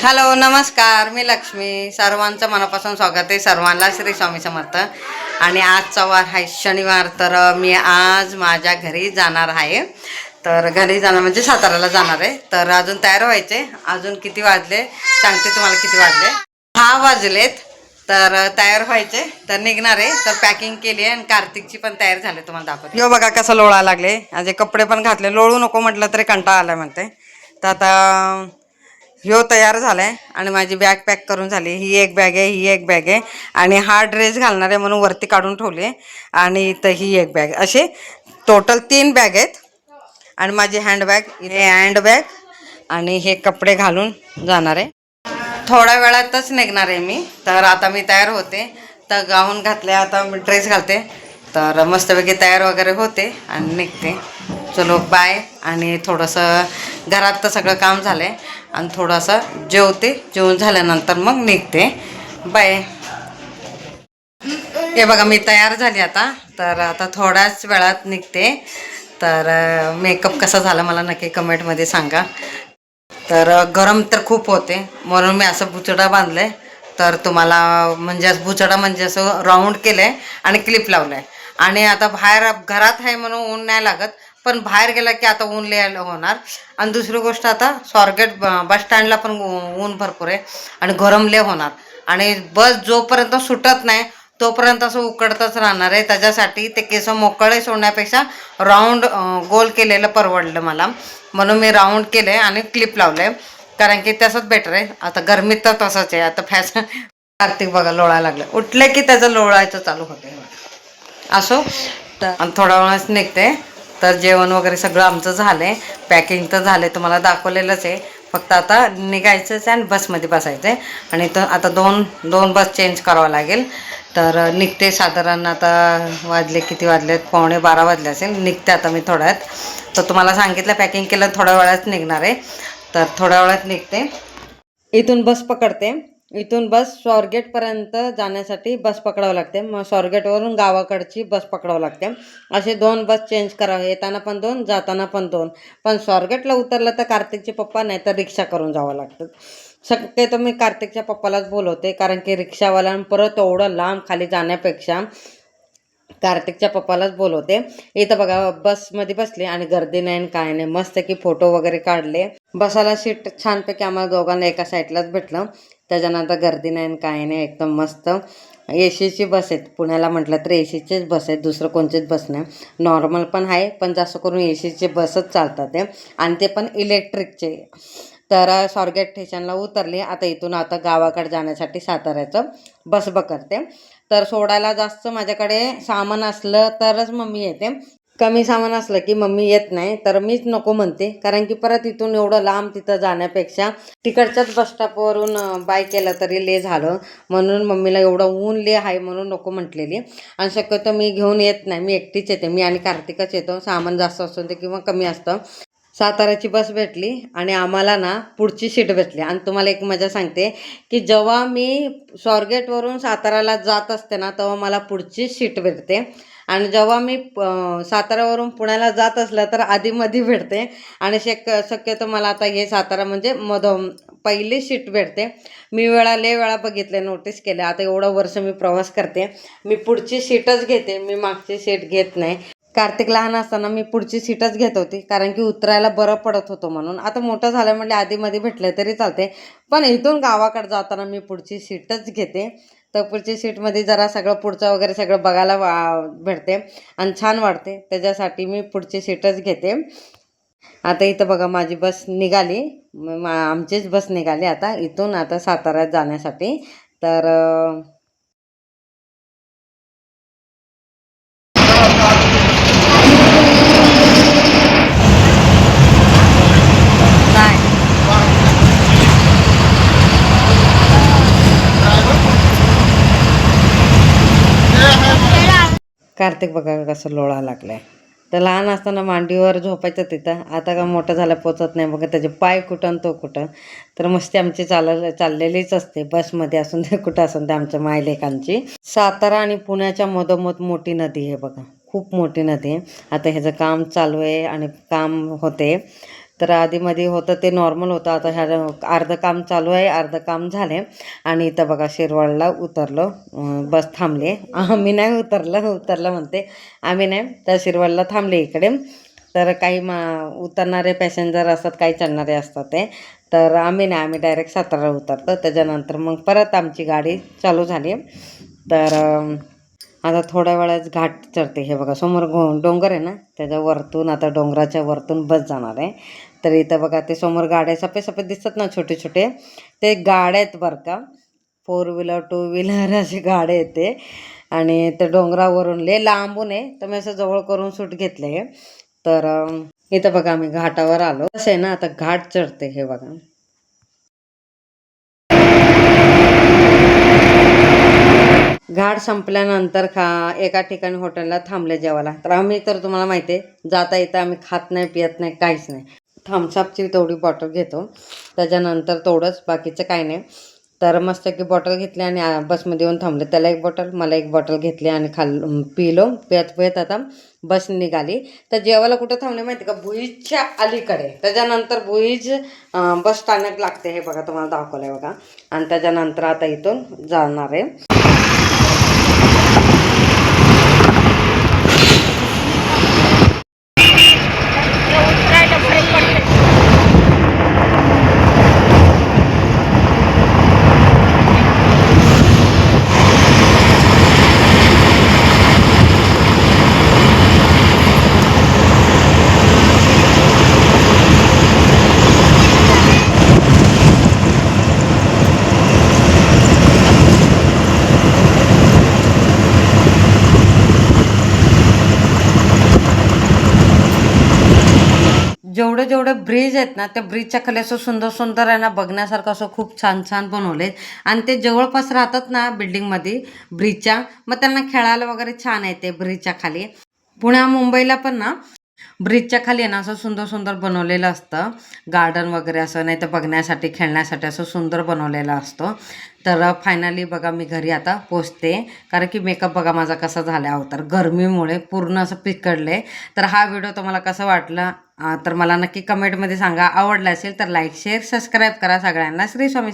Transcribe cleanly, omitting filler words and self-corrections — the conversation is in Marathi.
हॅलो नमस्कार, मी लक्ष्मी. सर्वांचं मनापासून स्वागत आहे. सर्वांना श्री स्वामी समर्थ. आणि आजचा वार आहे शनिवार, तर मी आज माझ्या घरी जाणार आहे. तर घरी जाणार म्हणजे साताऱ्याला जाणार आहे. तर अजून तयार व्हायचे. अजून किती वाजले सांगते तुम्हाला. किती वाजले? 6 वाजलेत. तर तयार व्हायचे, तर निघणार आहे. तर पॅकिंग केली आहे आणि कार्तिकची पण तयार झाली. तुम्हाला दाखवते. यो बघा कसं लोळा लागले. आज कपडे पण घातले. लोळू नको म्हटलं तरी कंटाळा आला म्हणते. तर आता ह्यो तयार झालाय आणि माझी बॅग पॅक करून झाली. ही एक बॅग आहे, ही एक बॅग आहे आणि हा ड्रेस घालणार आहे म्हणून वरती काढून ठेवले. आणि इथं ही एक बॅग. असे टोटल 3 बॅग आहेत. आणि माझी हँडबॅग, हे हँडबॅग आणि हे कपडे घालून जाणार आहे. थोड्या वेळातच निघणार आहे मी. तर आता मी तयार होते. तर गाऊन घातले, आता मी ड्रेस घालते. तर मस्तपैकी तयार वगैरे होते आणि निघते. चलो बाय. आणि थोडंसं घरात तर सगळं काम झालं आहे आणि थोडंसं जेवते. जेवण झाल्यानंतर मग निघते. बाय. हे बघा मी तयार झाली आता. तर आता थोड्याच वेळात निघते. तर मेकअप कसा झाला मला नक्की कमेंटमध्ये सांगा. तर गरम तर खूप होते म्हणून मी असं बुचडा बांधलं. तर तुम्हाला म्हणजे असं बुचडा म्हणजे असं राऊंड केलं आहे आणि क्लिप लावलं आहे. आणि आता बाहेर घरात आहे म्हणून ऊन नाही लागत, पण बाहेर गेला की आता ऊन लिहायला होणार. आणि दुसरी गोष्ट, आता स्वारगेट बस स्टँडला पण ऊन भरपूर आहे आणि गरम लय होणार. आणि बस जोपर्यंत सुटत नाही तोपर्यंत असं उकडतच राहणार आहे. त्याच्यासाठी ते केस मोकळे सोडण्यापेक्षा राऊंड गोल केलेलं परवडलं मला, म्हणून मी राऊंड केलं आहे आणि क्लिप लावलं आहे. कारण की तसंच बेटर आहे. आता गरमीत तर तसंच आहे. आता फॅशन. कार्तिक बघा लोळायला लागलं. उठले की त्याचं लोळायचं चालू होते. असो. तर आणि थोडा वेळाच निघते. तर जेवण वगैरे सगळं आमचं झालं आहे. पॅकिंग तर झालं आहे, तुम्हाला दाखवलेलंच आहे. फक्त आता निघायचंच आहे आणि बसमध्ये बसायचं आहे. आणि तर आता दोन बस चेंज करावं लागेल. तर निघते. साधारण आता वाजले, किती वाजलेत, 11:45 वाजले असेल. निघते आता मी थोड्यात. तर तुम्हाला सांगितलं पॅकिंग केलं, थोड्या वेळात निघणार आहे. तर थोड्या वेळात निघते. इथून बस पकडते. इथून बस स्वारगेटपर्यंत जाण्यासाठी बस पकडावं लागते. मग स्वारगेटवरून गावाकडची बस पकडावं लागते. असे 2 बस चेंज करावे. येताना पण 2, जाताना पण 2. पण स्वारगेटला उतरलं तर कार्तिकचे पप्पा, नाही तर रिक्षा करून जावं लागतं. शक्यतो मी कार्तिकच्या पप्पालाच बोलवते, कारण की रिक्षावाला परत एवढं लांब खाली जाण्यापेक्षा कार्तिकच्या पप्पालाच बोलवते. इथं बघा बसमध्ये बसले आणि गर्दी नाही काय नाही. मस्त की फोटो वगैरे काढले. बसायला सीट छानपैकी आम्हाला दोघांना एका साईडलाच भेटलं. त्याच्यानंतर गर्दी नाही काय नाही, एकदम मस्त. एसीची बस आहेत. पुण्याला म्हटलं तर एसीचेच बस आहेत, दुसरं कोणतेच बस नाही. नॉर्मल पण आहे, पण जास्त करून एसीचे बसच चालतात ते. आणि ते पण इलेक्ट्रिकचे. तर स्वारगेट स्टेशनला उतरली. आता गावाकडे जाण्यासाठी साताऱ्याचं बस पकडते. तर सोडायला जास्त माझ्याकडे सामान असलं तरच मम्मी येते. कमी सामान असलं की मम्मी येत नाही. तर मीच नको म्हणते, कारण की परत इथून एवढं लांब तिथं जाण्यापेक्षा तिकडच्याच बसस्टॉपवरून बाय केलं तरी ले झालं. म्हणून मम्मीला एवढं ऊन ले आहे म्हणून नको म्हटलेली. आणि शक्यतो मी घेऊन येत नाही, मी एकटीच येते. मी आणि कार्तिकच येतो. सामान जास्त असतं ते किंवा कमी असतं. साताऱ्याची बस भेटली आणि आम्हाला ना पुढची सीट भेटली. आणि तुम्हाला एक मजा सांगते, की जेव्हा मी स्वारगेटवरून साताऱ्याला जात असते ना, तेव्हा मला पुढची सीट भेटते. आणि जेव्हा मी साताऱ्यावरून पुण्याला जात असलं तर आधीमध्ये भेटते. आणि शक्यतो मला आता हे सातारा म्हणजे पहिली सीट भेटते. मी लय वेळा बघितले, नोटीस केले. आता एवढं वर्ष मी प्रवास करते, मी पुढची सीटच घेते, मी मागची सीट घेत नाही. कार्तिक लहान असताना मी पुढची सीटच घेत होती, कारण की उतरायला बरं पडत होतं म्हणून. आता मोठं झालं म्हणजे आधीमध्ये भेटले तरी चालते, पण इथून गावाकडे जाताना मी पुढची सीटच घेते. तर पुढची सीटमध्ये जरा सगळं पुढचं वगैरे सगळं बघायला भेटते आणि छान वाटते. त्याच्यासाठी मी पुढची सीटच घेते. आता इथं बघा माझी बस निघाली. आमचीच बस निघाली आता इथून, आता साताऱ्यात जाण्यासाठी. तर कार्तिक बघा कसं लोळा लागलाय. तर लहान असताना मांडीवर झोपायचं तिथं. आता का मोठं झालं पोचत नाही बघा, त्याचे पाय कुठं तो कुठं. तर मस्ती आमची चाललेलीच असते, बसमध्ये असून ते कुठं असून ते आमच्या मायलेकांची. सातारा आणि पुण्याच्या मधोमध मोठी नदी आहे बघा, खूप मोठी नदी आहे. आता ह्याचं काम चालू आहे आणि काम होते. तर आधीमध्ये होतं ते नॉर्मल होतं. आता ह्या अर्धं काम चालू आहे, अर्धं काम झाले. आणि इथं बघा शिरवळला उतरलो, बस थांबले. आम्ही नाही उतरलं म्हणते, आम्ही नाही, तर शिरवळला थांबले इकडे. तर काही उतरणारे पॅसेंजर असतात, काही चढणारे असतात ते. तर आम्ही नाही, आम्ही डायरेक्ट सातारा उतरतो. त्याच्यानंतर मग परत आमची गाडी चालू झाली. तर आता थोड्या वेळाच घाट चढते. हे बघा समोर डोंगर आहे ना, त्याच्या वरतून, आता डोंगराच्या वरतून बस जाणार आहे. तर इथं बघा ते समोर गाड्या सफेद सफेद दिसतात ना, छोटे छोटे, ते गाड्या आहेत बरं का. 4 व्हीलर 2 व्हीलर असे गाड्या येते. आणि ते डोंगरावरून लय लांबून आहे, तर मी असं जवळ करून शूट घेतले. तर इथं बघा आम्ही घाटावर आलो. कसं आहे ना, आता घाट चढते. हे बघा घाट संपल्यानंतर एका ठिकाणी हॉटेलला थांबले जेवायला. तर आम्ही, तर तुम्हाला माहिती आहे, जाता येता आम्ही खात नाही, पियत नाही, काहीच नाही. थम्सअपची तेवढी बॉटल घेतो, त्याच्यानंतर तेवढंच, बाकीचं काही नाही. तर मस्त की बॉटल घेतली आणि बसमध्ये येऊन थांबले. त्याला एक बॉटल, मला एक बॉटल घेतली आणि पिलो. पियत आता बस निघाली. तर जेवायला कुठं थांबले माहिती का, भुईजच्या अलीकडे. त्याच्यानंतर भुईज बस स्थानक लागते. हे बघा तुम्हाला दाखवलं आहे बघा. आणि त्याच्यानंतर आता इथून जाणार आहे. जेवढे जेवढे ब्रिज आहेत ना, त्या ब्रिजच्या खाली असं सुंदर सुंदर आहे ना, बघण्यासारखं असं खूप छान छान बनवले. आणि ते जवळपास राहतात ना बिल्डिंगमध्ये ब्रिजच्या, मग त्यांना खेळायला वगैरे छान आहे ते ब्रिजच्या खाली. पुण्या मुंबईला पण ना ब्रिजच्या खाली आहे ना, असं सुंदर सुंदर बनवलेलं असतं गार्डन वगैरे, असं नाही तर बघण्यासाठी खेळण्यासाठी असं सुंदर बनवलेलं असतं. तर फायनली बघा मी घरी आता पोचते, कारण की मेकअप बघा माझा कसा झाला अवतार, गरमीमुळे पूर्ण असं पिकडले. तर हा व्हिडिओ तुम्हाला कसा वाटला तर मला नक्की कमेंटमध्ये सांगा. आवडला असेल तर लाईक शेअर सबस्क्राईब करा. सगळ्यांना श्री स्वामी